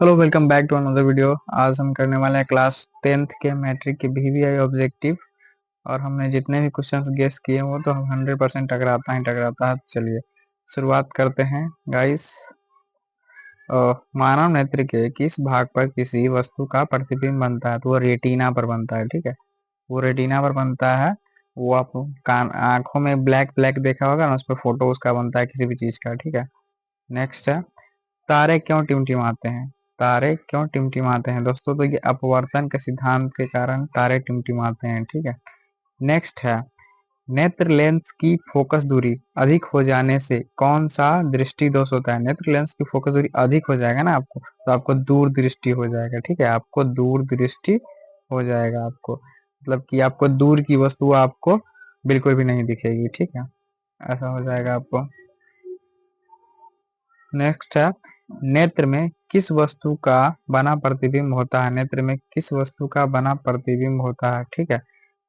Hello, welcome back to another video. आज हम करने वाले हैं क्लास 10th के मैट्रिक के वीवीआई ऑब्जेक्टिव। और हमने जितने भी क्वेश्चंस गेस किए वो तो हम 100% टकराता है। तो चलिए शुरुआत करते हैं गाइस। मानव नेत्र के किस भाग पर किसी वस्तु का प्रतिबिंब बनता है? तो वो रेटिना पर बनता है। ठीक है, वो रेटिना पर बनता है। वो आप कान आंखों में ब्लैक ब्लैक देखा होगा ना, उस पर फोटो उसका बनता है किसी भी चीज का। ठीक है, नेक्स्ट है, तारे क्यों टिमटिमाते हैं? तारे क्यों टिमटिमाते हैं दोस्तों? तो ये अपवर्तन के सिद्धांत के कारण तारे टिमटिमाते हैं। ठीक है, नेक्स्ट है, नेत्र लेंस की फोकस दूरी अधिक हो जाने से कौन सा दृष्टि दोष होता है? नेत्र लेंस की फोकस दूरी अधिक हो जाएगा ना आपको, तो आपको दूर दृष्टि हो जाएगा। ठीक है, आपको दूर दृष्टि हो जाएगा। आपको मतलब कि आपको दूर की वस्तु आपको बिल्कुल भी नहीं दिखेगी। ठीक है, ऐसा हो जाएगा आपको। नेक्स्ट है, नेत्र में किस वस्तु का बना प्रतिबिंब होता है? नेत्र में किस वस्तु का बना प्रतिबिंब होता है? ठीक है,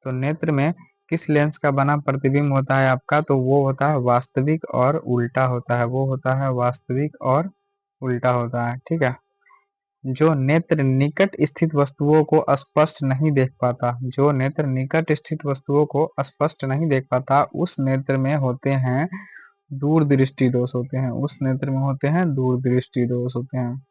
तो नेत्र में किस लेंस का बना प्रतिबिंब होता है आपका? तो वो होता है वास्तविक और उल्टा होता है। वो होता है वास्तविक और उल्टा होता है। ठीक है, जो नेत्र निकट स्थित वस्तुओं को स्पष्ट नहीं देख पाता, जो नेत्र निकट स्थित वस्तुओं को स्पष्ट नहीं देख पाता, उस नेत्र में होते हैं दूर दृष्टि दोष होते हैं। उस नेत्र में होते हैं दूर दृष्टि दोष होते हैं।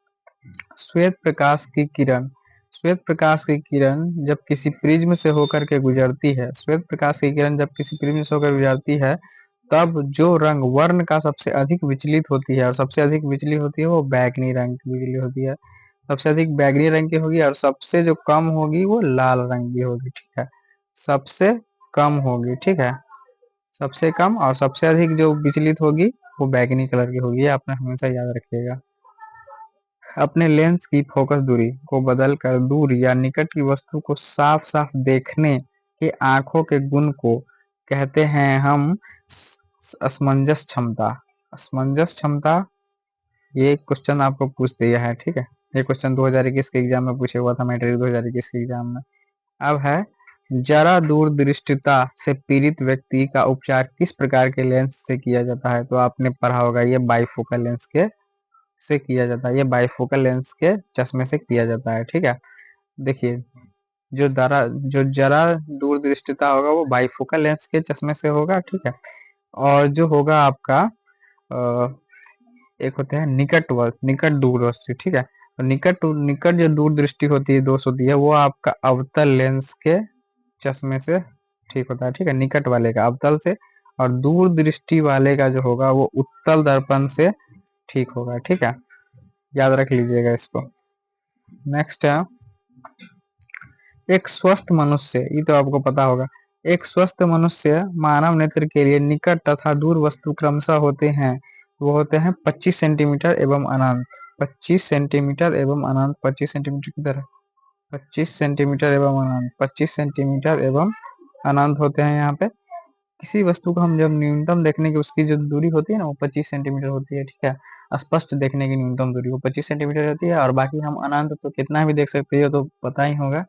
श्वेत प्रकाश की किरण, श्वेत प्रकाश की किरण जब किसी प्रिज्म से होकर के गुजरती है, श्वेत प्रकाश की किरण जब किसी प्रिज्म से होकर गुजरती है, तब जो रंग वर्ण का सबसे अधिक विचलित होती है और सबसे अधिक विचलित होती है वो बैगनी रंग की विचलित होती है। सबसे अधिक बैगनी रंग की होगी और सबसे जो कम होगी वो लाल रंग की होगी। ठीक है, सबसे कम होगी। ठीक है, सबसे कम और सबसे अधिक जो विचलित होगी वो बैगनी कलर की होगी। आपने हमेशा याद रखिएगा। अपने लेंस की फोकस दूरी को बदलकर दूर या निकट की वस्तु को साफ साफ देखने के आंखों के गुण को कहते हैं हम असमंजस क्षमता। असमंजस क्षमता, ये क्वेश्चन आपको पूछ दिया है। ठीक है, ये क्वेश्चन 2021 के एग्जाम में पूछे हुआ था, मैट्रिक 2021 के एग्जाम में। अब है, जरा दूरदृष्टिता से पीड़ित व्यक्ति का उपचार किस प्रकार के लेंस से किया जाता है? तो आपने पढ़ा होगा, ये बाइफोकल लेंस के से किया जाता है। ये बाइफोकल लेंस के चश्मे से किया जाता है। ठीक है, देखिए, जो जरा दूरदृष्टिता होगा वो बाइफोकल लेंस के चश्मे से होगा। ठीक है, और जो होगा आपका एक होते हैं निकट दूरदृष्टि। ठीक है, तो निकट निकट जो दूरदृष्टि होती है दोष होती है वो आपका अवतल लेंस के चश्मे से ठीक होता है। ठीक है, निकट वाले का अवतल से और दूर दृष्टि वाले का जो होगा वो उत्तल दर्पण से ठीक होगा। ठीक है, याद रख लीजिएगा इसको। नेक्स्ट है, एक स्वस्थ मनुष्य, ये तो आपको पता होगा, एक स्वस्थ मनुष्य मानव नेत्र के लिए निकट तथा दूर वस्तु क्रमशः होते हैं। वो होते हैं 25 सेंटीमीटर एवं अनंत। 25 सेंटीमीटर एवं अनंत। 25 सेंटीमीटर किधर है? 25 सेंटीमीटर एवं अनंत। 25 सेंटीमीटर एवं अनंत होते हैं यहाँ पे। किसी वस्तु को हम जब न्यूनतम देखने की उसकी जो दूरी होती है ना वो 25 सेंटीमीटर होती है। ठीक है, स्पष्ट देखने की न्यूनतम दूरी वो 25 सेंटीमीटर होती है। और बाकी हम अनंत तो कितना भी देख सकते हो तो पता ही होगा।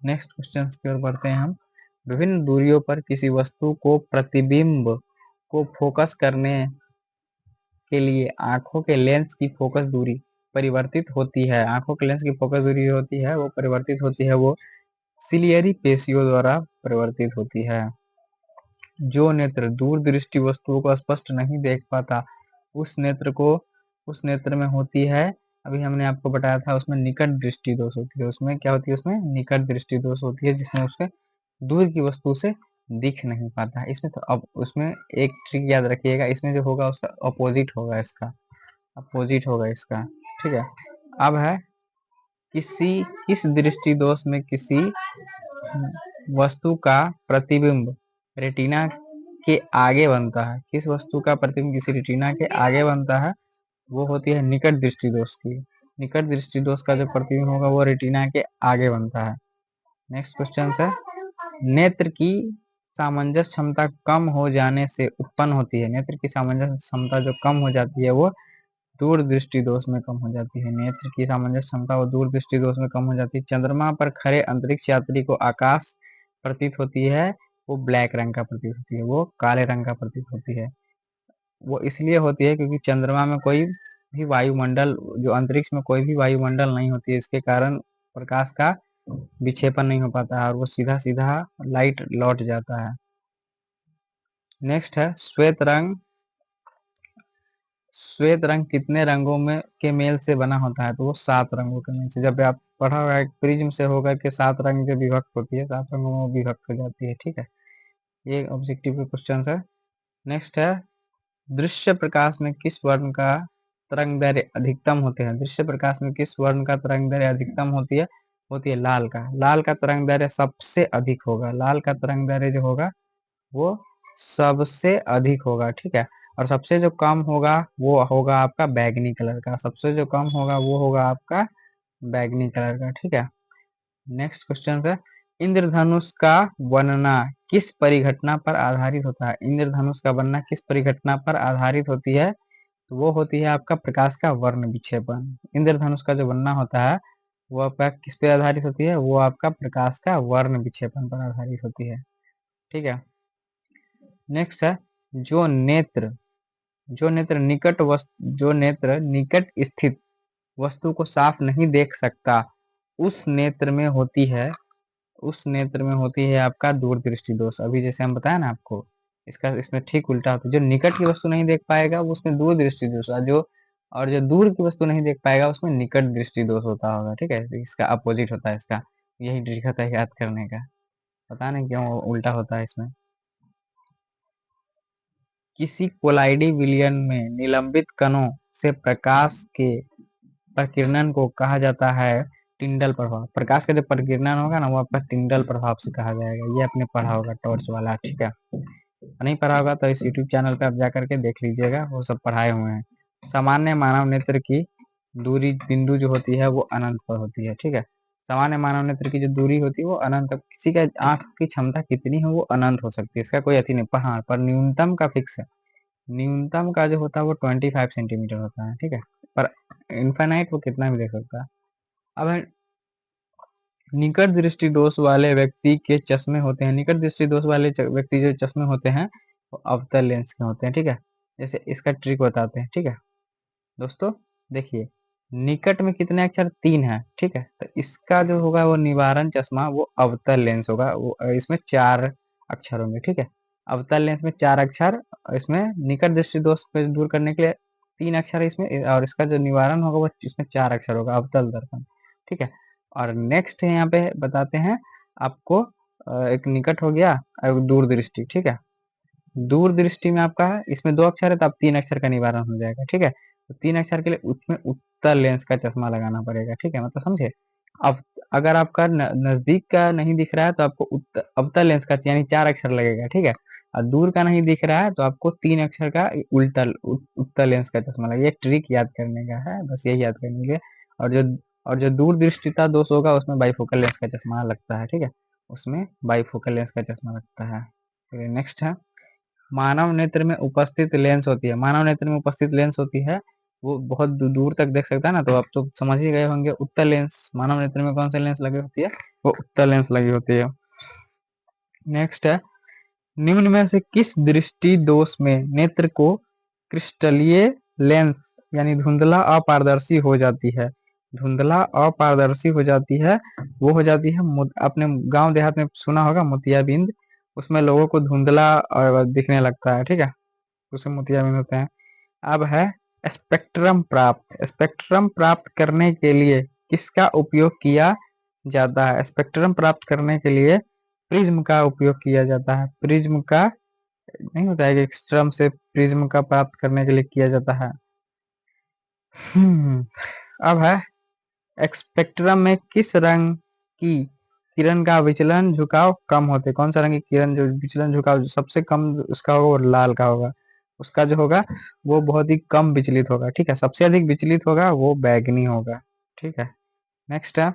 नेक्स्ट क्वेश्चन की ओर बढ़ते हैं हम। विभिन्न दूरियों पर किसी वस्तु को प्रतिबिंब को फोकस करने के लिए आंखों के लेंस की फोकस दूरी परिवर्तित होती है। आंखों के लेंस की फोकस दूरी होती है वो परिवर्तित होती है, वो सिलियरी पेशियों द्वारा परिवर्तित होती है। जो नेत्र दूर दृष्टि वस्तुओं को स्पष्ट नहीं देख पाता, उस नेत्र में होती है, अभी हमने आपको बताया था, उसमें निकट दृष्टि दोष होती है। उसमें क्या होती है? उसमें निकट दृष्टि दोष होती है, जिसमें उसके दूर की वस्तु से दिख नहीं पाता है। इसमें तो अब उसमें एक ट्रिक याद रखिएगा, इसमें जो होगा उसका अपोजिट होगा, इसका अपोजिट होगा इसका। ठीक है, अब है, किस दृष्टि दोष में किसी वस्तु का प्रतिबिंब रेटिना के आगे बनता है? किस वस्तु का प्रतिबिंब किसी रेटिना के आगे बनता है? वो होती है निकट दृष्टि दोष की। निकट दृष्टि दोष का जो प्रतिबिंब होगा वो रेटिना के आगे बनता है। नेक्स्ट क्वेश्चन है, नेत्र की सामंजस्य क्षमता कम हो जाने से उत्पन्न होती है। नेत्र की सामंजस्य क्षमता जो कम हो जाती है वो दूर दृष्टि दोष में कम हो जाती है। नेत्र की सामंजस्य क्षमता वो दूर दृष्टि दोष में कम हो जाती है। चंद्रमा पर खड़े अंतरिक्ष यात्री को आकाश प्रतीत होती है, वो ब्लैक रंग का प्रतीत होती है, वो काले रंग का प्रतीत होती है। वो इसलिए होती है क्योंकि चंद्रमा में कोई भी वायुमंडल, जो अंतरिक्ष में कोई भी वायुमंडल नहीं होती है, इसके कारण प्रकाश का विक्षेपण नहीं हो पाता है और वो सीधा सीधा लाइट लौट जाता है। नेक्स्ट है श्वेत रंग। श्वेत रंग कितने रंगों में के मेल से बना होता है? तो वो 7 रंगों के मेल से। जब आप पढ़ा होगा एक प्रिज्म से होगा कि 7 रंग से विभक्त होती है, 7 रंगों में विभक्त हो जाती है, ठीक है। ये ऑब्जेक्टिव के क्वेश्चन है। नेक्स्ट है दृश्य प्रकाश में किस वर्ण का तरंग दैर्घ्य अधिकतम होते हैं? दृश्य प्रकाश में किस वर्ण का तरंग दैर्घ्य अधिकतम होती है? होती है लाल का। लाल का तरंग दैर्घ्य सबसे अधिक होगा। लाल का तरंग दैर्घ्य जो होगा वो सबसे अधिक होगा, ठीक है। और सबसे जो कम होगा वो होगा आपका बैगनी कलर का। सबसे जो कम होगा वो होगा आपका बैगनी कलर का, ठीक है। नेक्स्ट क्वेश्चन है इंद्रधनुष का बनना किस परिघटना पर आधारित होता है? इंद्रधनुष का बनना किस परिघटना पर आधारित होती है? तो वो होती है आपका प्रकाश का वर्ण विक्षेपण। इंद्रधनुष का जो बनना होता है वो आपका किस पे आधारित होती है? वो आपका प्रकाश का वर्ण विक्षेपण पर आधारित होती है, ठीक है। नेक्स्ट है जो नेत्र जो नेत्र निकट स्थित वस्तु को साफ नहीं देख सकता, उस नेत्र में होती है आपका दूरदृष्टि दोष। अभी जैसे हम बताया ना आपको, इसका इसमें ठीक उल्टा होता है। जो निकट की वस्तु नहीं देख पाएगा वो उसमें दूरदृष्टि दोष, और जो दूर की वस्तु नहीं देख पाएगा उसमें निकट दृष्टि दोष होता होगा, ठीक है। तो इसका अपोजिट होता है इसका। यही ट्रिक होता है याद करने का। पता नहीं क्यों उल्टा होता है इसमें। किसी कोलाइडी विलयन में निलंबित कणों से प्रकाश के प्रकीर्णन को कहा जाता है टिंडल प्रभाव। प्रकाश का जो प्रकीर्णन होगा ना वो आपका टिंडल प्रभाव से कहा जाएगा। ये आपने पढ़ा होगा टॉर्च वाला, ठीक है। नहीं पढ़ा होगा तो इस यूट्यूब चैनल पे आप जा करके देख लीजिएगा, वो सब पढ़ाए हुए हैं। सामान्य मानव नेत्र की दूरी बिंदु जो होती है वो अनंत पर होती है, ठीक है। सामान्य मानव नेत्र की जो दूरी होती है वो अनंत तक, किसी का आंख की क्षमता कितनी है वो अनंत हो सकती है, इसका कोई अति नहीं। पर हाँ, पर न्यूनतम का फिक्स है। न्यूनतम का जो होता है वो 25 सेंटीमीटर होता है, ठीक है। पर इनफाइनाइट वो कितना भी देख सकता है। अब निकट दृष्टि दोष वाले व्यक्ति के चश्मे होते हैं। निकट दृष्टि दोष वाले व्यक्ति जो चश्मे होते हैं वो अवतल लेंस के होते हैं, ठीक है। जैसे इसका ट्रिक बताते हैं, ठीक है दोस्तों। देखिए निकट में कितने अक्षर? 3 है, ठीक है। तो इसका जो होगा वो निवारण चश्मा वो अवतल लेंस होगा। वो इसमें 4 अक्षर होंगे, ठीक है। अवतल लेंस में 4 अक्षर, इसमें निकट दृष्टि दोष को दूर करने के लिए 3 अक्षर है इसमें, और इसका जो निवारण होगा वो इसमें 4 अक्षर होगा, अवतल दर्पण, ठीक है। और नेक्स्ट है यहाँ पे बताते हैं आपको, एक निकट हो गया और दूर दृष्टि, ठीक है। दूर दृष्टि में आपका है इसमें 2 अक्षर है तो आप 3 अक्षर का निवारण हो जाएगा, ठीक है। तो 3 अक्षर के लिए उसमें उत्तल लेंस का चश्मा लगाना पड़ेगा, ठीक है। मतलब समझे। अब अगर आपका नजदीक का नहीं दिख रहा है तो आपको अवतल लेंस का यानी 4 अक्षर लगेगा, ठीक है। और दूर का नहीं दिख रहा है तो आपको 3 अक्षर का उत्तल लेंस का चश्मा लगेगा। ये ट्रिक याद करने का है, बस यही याद करने के लिए। और जो दूर दृष्टिता दोष होगा उसमें बाइफोकल लेंस का चश्मा लगता है, ठीक है। उसमें बाइफोकल लेंस का चश्मा लगता है। नेक्स्ट है मानव नेत्र में उपस्थित लेंस होती है। मानव नेत्र में उपस्थित लेंस होती है वो बहुत दूर तक देख सकता है ना, तो आप तो समझ ही गए होंगे उत्तल लेंस। मानव नेत्र में कौन सी लेंस लगी होती है? वो उत्तल लेंस लगी होती है। नेक्स्ट है निम्न में से किस दृष्टि दोष में नेत्र को क्रिस्टलीय लेंस यानी धुंधला अपारदर्शी हो जाती है? धुंधला अपारदर्शी हो जाती है वो हो जाती है अपने गांव देहात में सुना होगा मोतियाबिंद। उसमें लोगों को धुंधला दिखने लगता है, ठीक है। उसे मोतियाबिंद होते हैं। अब है स्पेक्ट्रम प्राप्त करने के लिए किसका उपयोग किया जाता है? स्पेक्ट्रम प्राप्त करने के लिए प्रिज्म का उपयोग किया जाता है। प्रिज्म का नहीं होता है कि एक्सट्रम से प्रिज्म का प्राप्त करने के लिए किया जाता है। अब है स्पेक्ट्रम में किस रंग की किरण का विचलन झुकाव कम होते? कौन सा रंग की किरण जो विचलन झुकाव जो सबसे कम उसका होगा वो लाल का होगा। उसका जो होगा वो बहुत ही कम विचलित होगा, ठीक है। सबसे अधिक विचलित होगा वो बैगनी होगा, ठीक है। नेक्स्ट है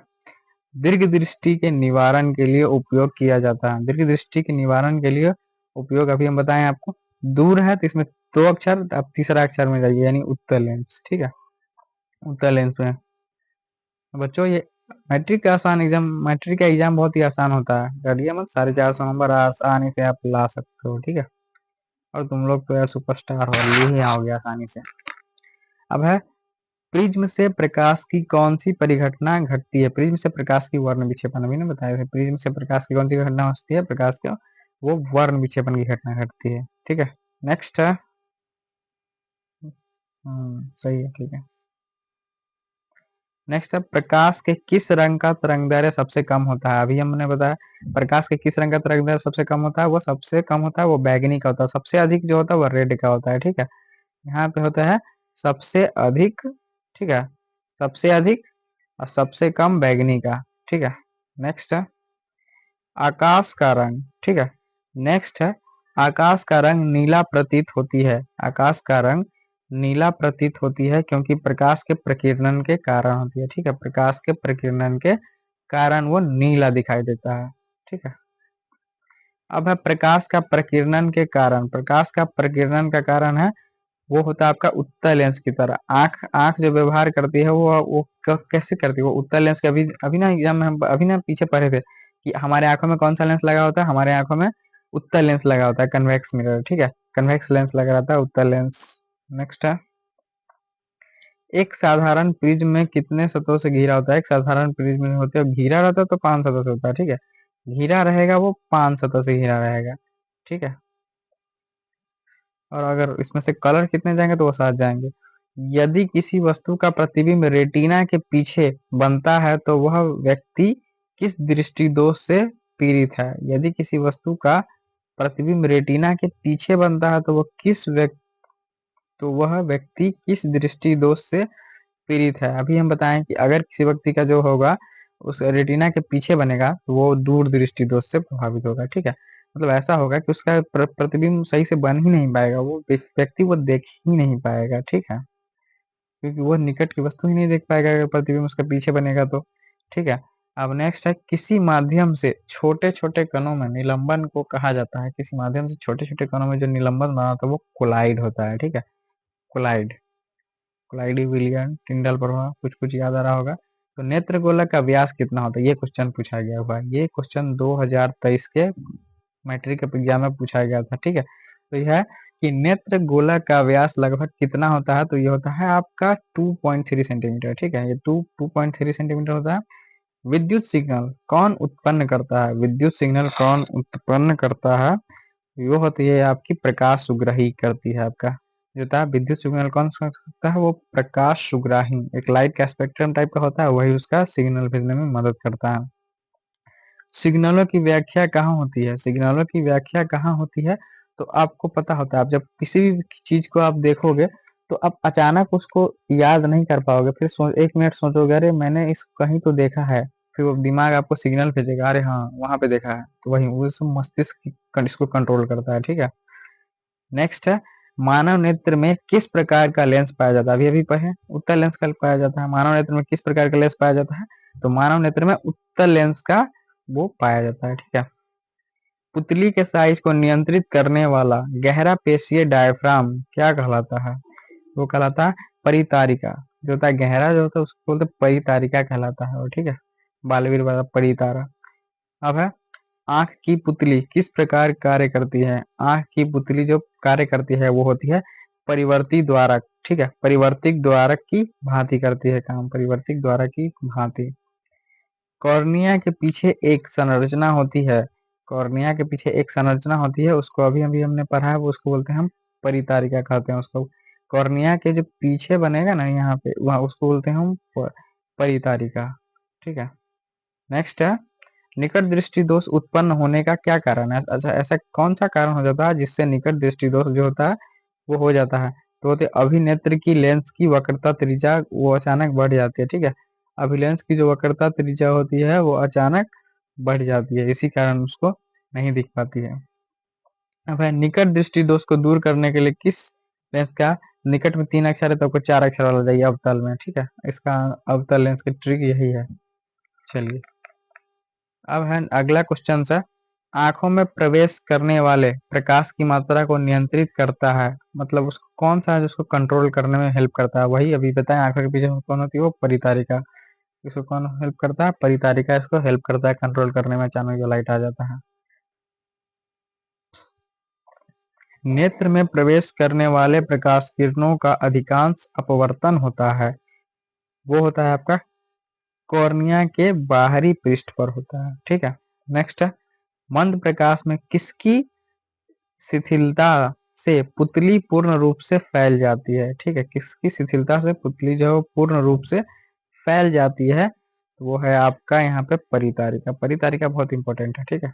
दीर्घ दृष्टि के निवारण के लिए उपयोग किया जाता है। दीर्घ दृष्टि के निवारण के लिए उपयोग अभी हम बताएं आपको। दूर है तो इसमें 2 अक्षर, आप तीसरा अक्षर में जाइए यानी उत्तल लेंस, ठीक है। उत्तल लेंस में बच्चों ये मैट्रिक का एग्जाम बहुत ही आसान होता है। डरिए मत, 450 नंबर आसानी से आप ला सकते हो, ठीक है। और तुम लोग तो यार सुपरस्टार हो, ये ही आओगे आसानी से। अब है प्रिज्म से प्रकाश की कौन सी परिघटना घटती है? प्रिज्म से प्रकाश की वर्ण विक्षेपण, अभी ना बताया था। प्रिज्म से प्रकाश की कौन सी घटना होती है? प्रकाश का वो वर्ण विक्षेपण की घटना घटती है। ठीक है, नेक्स्ट है। सही है, ठीक है। नेक्स्ट है, प्रकाश के किस रंग का तरंगदैर्घ्य सबसे कम होता है? अभी हमने बताया प्रकाश के किस रंग का तरंगदैर्घ्य सबसे कम होता है? वो सबसे कम होता है वो बैगनी का होता है। सबसे अधिक जो होता है वो रेड का होता है। ठीक है, यहाँ पे होता है सबसे अधिक, ठीक है, सबसे अधिक और सबसे कम बैगनी का। ठीक है, नेक्स्ट है आकाश का रंग। ठीक है, नेक्स्ट है आकाश का रंग नीला प्रतीत होती है। आकाश का रंग नीला प्रतीत होती है क्योंकि प्रकाश के प्रकीर्णन के कारण होती है। ठीक है, प्रकाश के प्रकीर्णन के कारण वो नीला दिखाई देता है। ठीक है, अब है प्रकाश का प्रकीर्णन के कारण। प्रकाश का प्रकीर्णन का कारण है वो होता है आपका उत्तल लेंस की तरह। आंख आंख जो व्यवहार करती है वो कैसे करती है? वो उत्तल लेंस के, अभी अभी ना एग्जाम में हम अभी ना पीछे पढ़े थे कि हमारे आंखों में कौन सा लेंस लगा होता है? हमारे आंखों में उत्तल लेंस लगा होता है, कन्वेक्स मिरर। ठीक है, कन्वेक्स लेंस लगा रहता है, उत्तल लेंस। नेक्स्ट है, एक साधारण प्रिज्म में कितने सतहों से घिरा होता है? एक साधारण प्रिज्म में होते हैं घिरा रहता है तो 5 सतह से होता है। ठीक है, घिरा रहेगा वो 5 सतह से घिरा रहेगा। ठीक है, और अगर इसमें से कलर कितने जाएंगे तो वो 7 जाएंगे। यदि किसी वस्तु का प्रतिबिंब रेटिना के पीछे बनता है तो वह व्यक्ति किस दृष्टि दोष से पीड़ित है? यदि किसी वस्तु का प्रतिबिंब रेटिना के पीछे बनता है तो वह व्यक्ति किस दृष्टि दोष से पीड़ित है? अभी हम बताएं कि अगर किसी व्यक्ति का जो होगा उस रेटिना के पीछे बनेगा तो वो दूर दृष्टि दोष से प्रभावित होगा। ठीक है, मतलब ऐसा होगा कि उसका प्रतिबिंब सही से बन ही नहीं पाएगा, वो व्यक्ति वो देख ही नहीं पाएगा। ठीक है, क्योंकि वो निकट की वस्तु ही नहीं देख पाएगा अगर प्रतिबिंब उसके पीछे बनेगा तो। ठीक है, अब नेक्स्ट है, किसी माध्यम से छोटे छोटे कणों में निलंबन को कहा जाता है? किसी माध्यम से छोटे छोटे कणों में जो निलंबन बना होता है वो कोलाइड होता है। ठीक है, कोलाइड, कोलाइडी विलियन टिंडल प्रभाव, कुछ कुछ याद आ रहा होगा। तो नेत्र गोलक का व्यास कितना होता है? ये क्वेश्चन पूछा गया हुआ है। ये क्वेश्चन 2023 के मैट्रिक एग्जाम में पूछा गया था। ठीक है, तो यह है कि नेत्र गोलक का व्यास लगभग कितना होता है? तो ये होता है आपका 2.3 सेंटीमीटर। ठीक है, ये 2.3 सेंटीमीटर होता है। विद्युत सिग्नल कौन उत्पन्न करता है? विद्युत सिग्नल कौन उत्पन्न करता है? वो होती है आपकी प्रकाश सुग्राही करती है। आपका जो था विद्युत सिग्नल कौन सा करता है? वो प्रकाश सुग्राही, एक लाइट का स्पेक्ट्रम टाइप का होता है, वही उसका सिग्नल भेजने में मदद करता है। सिग्नलों की व्याख्या कहाँ होती है? सिग्नलों की व्याख्या कहाँ होती है? तो आपको पता होता है, आप जब किसी भी चीज को आप देखोगे तो आप अचानक उसको याद नहीं कर पाओगे, फिर 1 मिनट सोचोगे अरे मैंने इस कहीं तो देखा है, फिर वो दिमाग आपको सिग्नल भेजेगा अरे हाँ वहां पे देखा है, तो वही उस मस्तिष्क इसको कंट्रोल करता है। ठीक है, नेक्स्ट है, मानव नेत्र में किस प्रकार का लेंस पाया जाता है? अभी अभी पढ़े, उत्तल लेंस का पाया जाता है। मानव नेत्र में किस प्रकार का लेंस पाया जाता है? तो मानव नेत्र में उत्तल लेंस का वो पाया जाता है। ठीक है, पुतली के साइज को नियंत्रित करने वाला गहरा पेशीय डायफ्राम क्या कहलाता है? वो कहलाता है परितारिका। जो होता है गहरा जो होता है उसको बोलते हैं परितारिका कहलाता है। और ठीक है, बालवीर वाला परितारा। अब है, आंख की पुतली किस प्रकार कार्य करती है? आंख की पुतली जो कार्य करती है वो होती है परिवर्ती द्वारक। ठीक है, परिवर्तिक द्वारक की भांति करती है काम, परिवर्तिक द्वारक की भांति। कॉर्निया के पीछे एक संरचना होती है, कॉर्निया के पीछे एक संरचना होती है, उसको अभी अभी हमने पढ़ा है, वो उसको बोलते हैं हम परितारिका कहते हैं उसको। कॉर्निया के जो पीछे बनेगा ना यहाँ पे, वहाँ उसको बोलते हैं हम परितारिका। ठीक है, नेक्स्ट है, निकट दृष्टि दोष उत्पन्न होने का क्या कारण है? अच्छा, ऐसा कौन सा कारण हो जाता है जिससे निकट दृष्टि दोष जो होता है वो हो जाता है? तो होते अभिनेत्र की लेंस की वक्रता त्रिज्या वो अचानक बढ़ जाती है। ठीक है, अभिलेंस की जो वक्रता त्रिज्या होती है वो अचानक बढ़ जाती है, इसी कारण उसको नहीं दिख पाती है। अब है, निकट दृष्टि दोष को दूर करने के लिए किस लेंस का, निकट में 3 अक्षर है तो आपको 4 अक्षर वाला चाहिए अवतल में। ठीक है, इसका अवतल लेंस की ट्रिक यही है। चलिए, अब है अगला क्वेश्चन है, आंखों में प्रवेश करने वाले प्रकाश की मात्रा को नियंत्रित करता है, मतलब उसको कौन सा है जिसको कंट्रोल करने में हेल्प करता है? वही अभी बताएं, आंखों के पीछे कौन होती है? वो परितारिका। इसको कौन हेल्प करता है? परितारिका इसको हेल्प करता है कंट्रोल करने में, अचानक जो लाइट आ जाता है। नेत्र में प्रवेश करने वाले प्रकाश किरणों का अधिकांश अपवर्तन होता है। वो होता है आपका कॉर्निया के बाहरी पृष्ठ पर होता है, ठीक है। नेक्स्ट है, मंद प्रकाश में किसकी शिथिलता से पुतली पूर्ण रूप से फैल जाती है, ठीक है। किसकी शिथिलता से पुतली जो है वो पूर्ण रूप से फैल जाती है, तो वो है आपका यहाँ पे परितारिका। परितारिका बहुत इंपॉर्टेंट है, ठीक है।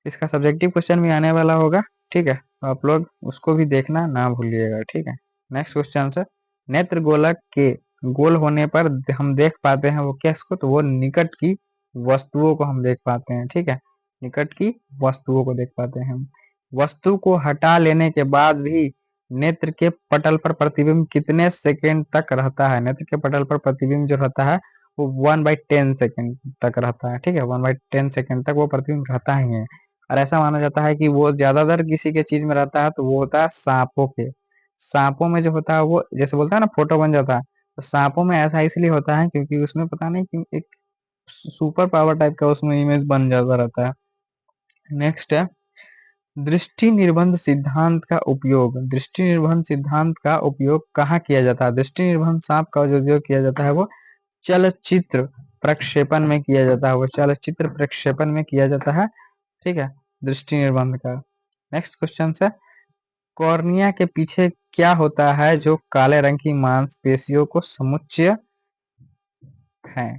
इसका सब्जेक्टिव क्वेश्चन भी आने वाला होगा, ठीक है, तो आप लोग उसको भी देखना ना भूलिएगा, ठीक है। नेक्स्ट क्वेश्चन है, नेत्र गोलक के गोल होने पर हम देख पाते हैं वो किसको, तो वो निकट की वस्तुओं को हम देख पाते हैं, ठीक है। निकट की वस्तुओं को देख पाते हैं हम। वस्तु को हटा लेने के बाद भी नेत्र के पटल पर प्रतिबिंब कितने सेकंड तक रहता है। नेत्र के पटल पर प्रतिबिंब जो रहता है वो 1/10 सेकंड तक रहता है, ठीक है। 1/10 सेकंड तक वो प्रतिबिंब रहता ही है। और ऐसा माना जाता है कि वो ज्यादातर किसी के चीज में रहता है, तो वो होता है सांपों के। सांपों में जो होता है वो जैसे बोलता है ना फोटो बन जाता है, तो सांपों में ऐसा इसलिए होता है क्योंकि उसमें पता नहीं क्यों एक सुपर पावर टाइप का उसमें इमेज बन जाता रहता है। नेक्स्ट है, दृष्टि निर्बंध सिद्धांत का उपयोग, दृष्टि निर्बंध सिद्धांत का उपयोग कहाँ किया जाता है। दृष्टि निर्बंध सांप का जो उपयोग किया जाता है वो चलचित्र प्रक्षेपण में किया जाता है, वो चलचित्र प्रक्षेपण में किया जाता है, ठीक है, दृष्टि निर्बंध का। नेक्स्ट क्वेश्चन है, कॉर्निया के पीछे क्या होता है जो काले रंग की मांसपेशियों को समुच्चय है।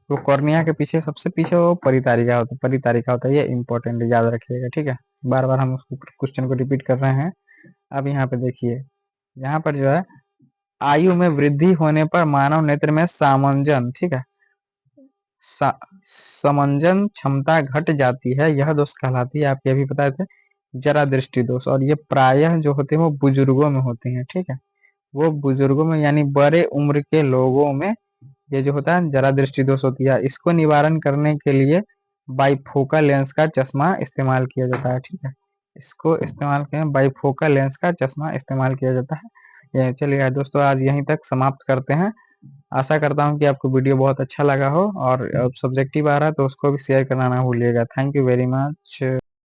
तो कॉर्निया के पीछे सबसे पीछे वो परितारिका होता है, परितारिका होता है, ये इंपॉर्टेंट याद रखिएगा, ठीक है। बार बार हम उस क्वेश्चन को रिपीट कर रहे हैं। अब यहाँ पे देखिए, यहाँ पर जो है आयु में वृद्धि होने पर मानव नेत्र में सामंजन, ठीक है, समंजन क्षमता घट जाती है, यह दोष कहलाती है, आपके अभी बताए थे, जरा दृष्टि दोष। और ये प्रायः जो होते हैं वो बुजुर्गों में होते हैं, ठीक है। वो बुजुर्गों में यानी बड़े उम्र के लोगों में ये जो होता है जरा दृष्टि दोष होती है। इसको निवारण करने के लिए बाइफोकल लेंस का चश्मा इस्तेमाल किया जाता है, ठीक है। इसको इस्तेमाल करें, बाइफोकल लेंस का चश्मा इस्तेमाल किया जाता है। चलिए दोस्तों, आज यहीं तक समाप्त करते हैं। आशा करता हूँ कि आपको वीडियो बहुत अच्छा लगा हो, और सब्जेक्टिव आ रहा है तो उसको भी शेयर करना ना भूलिएगा। Thank you very much.